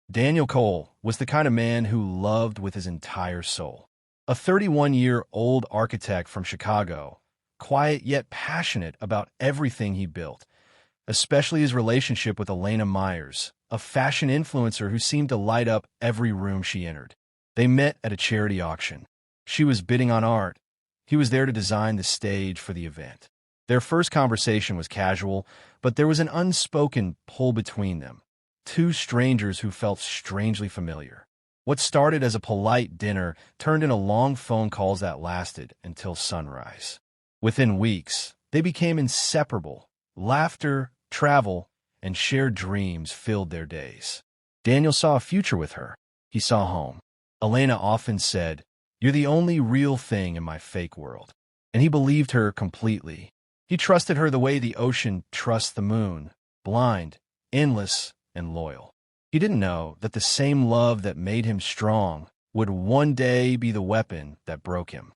Daniel Cole was the kind of man who loved with his entire soul. A 31-year-old architect from Chicago, quiet yet passionate about everything he built, especially his relationship with Elena Myers, a fashion influencer who seemed to light up every room she entered. They met at a charity auction. She was bidding on art. He was there to design the stage for the event. Their first conversation was casual, but there was an unspoken pull between them. Two strangers who felt strangely familiar. What started as a polite dinner turned into long phone calls that lasted until sunrise. Within weeks, they became inseparable. Laughter, travel, and shared dreams filled their days. Daniel saw a future with her. He saw home. Elena often said, "You're the only real thing in my fake world." And he believed her completely. He trusted her the way the ocean trusts the moon, blind, endless, and loyal. He didn't know that the same love that made him strong would one day be the weapon that broke him.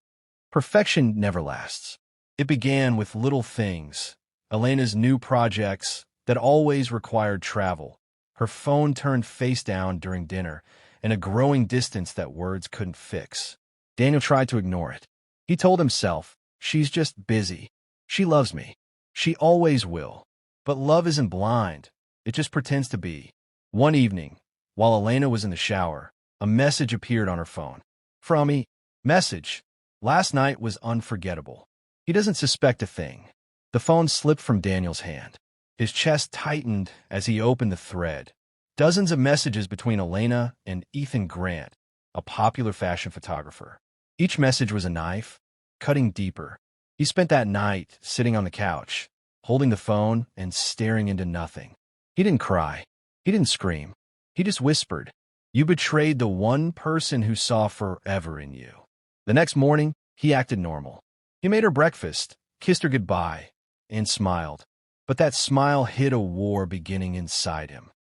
Perfection never lasts. It began with little things. Elena's new projects that always required travel, her phone turned face down during dinner, and a growing distance that words couldn't fix. Daniel tried to ignore it. He told himself, "She's just busy. She loves me. She always will." But love isn't blind. It just pretends to be. One evening, while Elena was in the shower, a message appeared on her phone. From me. Message. Last night was unforgettable. He doesn't suspect a thing. The phone slipped from Daniel's hand. His chest tightened as he opened the thread. Dozens of messages between Elena and Ethan Grant, a popular fashion photographer. Each message was a knife, cutting deeper. He spent that night sitting on the couch, holding the phone and staring into nothing. He didn't cry. He didn't scream. He just whispered, "You betrayed the one person who saw forever in you." The next morning, he acted normal. He made her breakfast, kissed her goodbye, and smiled. But that smile hid a war beginning inside him.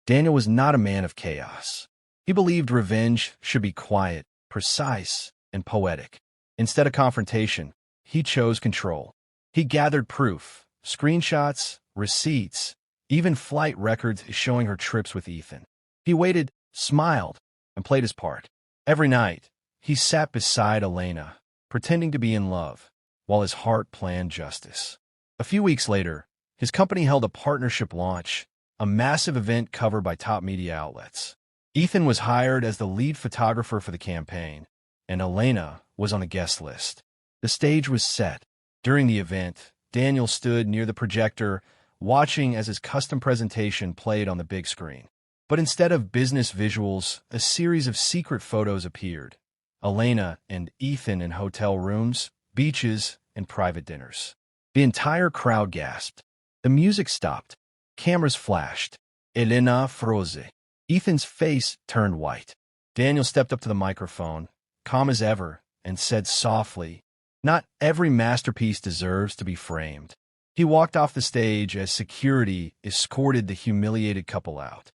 Daniel was not a man of chaos. He believed revenge should be quiet, precise, and poetic. Instead of confrontation, he chose control. He gathered proof, screenshots, receipts, even flight records showing her trips with Ethan. He waited, smiled, and played his part. Every night, he sat beside Elena, pretending to be in love, while his heart planned justice. A few weeks later, his company held a partnership launch, a massive event covered by top media outlets. Ethan was hired as the lead photographer for the campaign, and Elena was on a guest list. The stage was set. During the event, Daniel stood near the projector, watching as his custom presentation played on the big screen. But instead of business visuals, a series of secret photos appeared. Elena and Ethan in hotel rooms, beaches, and private dinners. The entire crowd gasped. The music stopped. Cameras flashed. Elena froze. Ethan's face turned white. Daniel stepped up to the microphone, calm as ever, and said softly, "Not every masterpiece deserves to be framed." He walked off the stage as security escorted the humiliated couple out.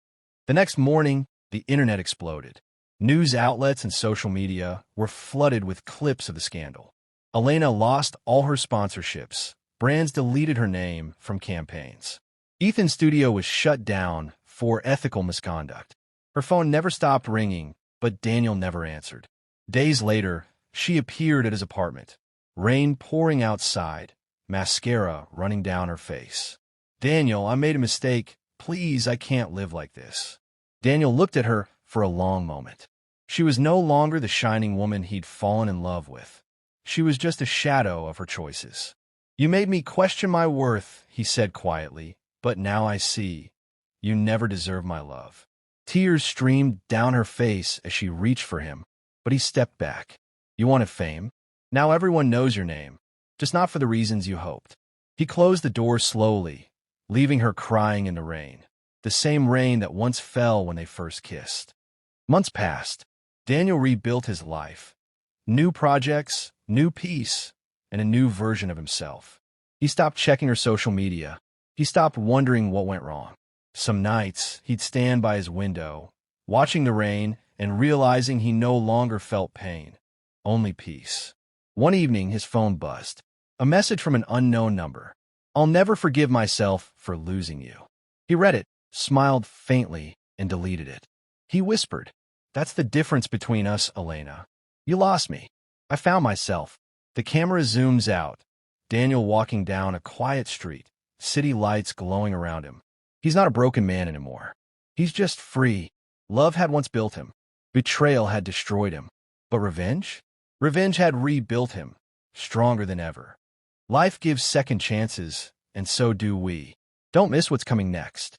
The next morning, the internet exploded. News outlets and social media were flooded with clips of the scandal. Elena lost all her sponsorships. Brands deleted her name from campaigns. Ethan's studio was shut down for ethical misconduct. Her phone never stopped ringing, but Daniel never answered. Days later, she appeared at his apartment. Rain pouring outside, mascara running down her face. "Daniel, I made a mistake. Please, I can't live like this." Daniel looked at her for a long moment. She was no longer the shining woman he'd fallen in love with. She was just a shadow of her choices. "You made me question my worth," he said quietly, "but now I see. You never deserved my love." Tears streamed down her face as she reached for him, but he stepped back. "You wanted fame? Now everyone knows your name, just not for the reasons you hoped." He closed the door slowly, leaving her crying in the rain, the same rain that once fell when they first kissed. Months passed. Daniel rebuilt his life. New projects, new peace, and a new version of himself. He stopped checking her social media. He stopped wondering what went wrong. Some nights, he'd stand by his window, watching the rain and realizing he no longer felt pain, only peace. One evening, his phone buzzed. A message from an unknown number. "I'll never forgive myself for losing you." He read it, smiled faintly, and deleted it. He whispered, "That's the difference between us, Elena. You lost me. I found myself." The camera zooms out. Daniel walking down a quiet street, city lights glowing around him. He's not a broken man anymore. He's just free. Love had once built him. Betrayal had destroyed him. But revenge? Revenge had rebuilt him, stronger than ever. Life gives second chances, and so do we. Don't miss what's coming next.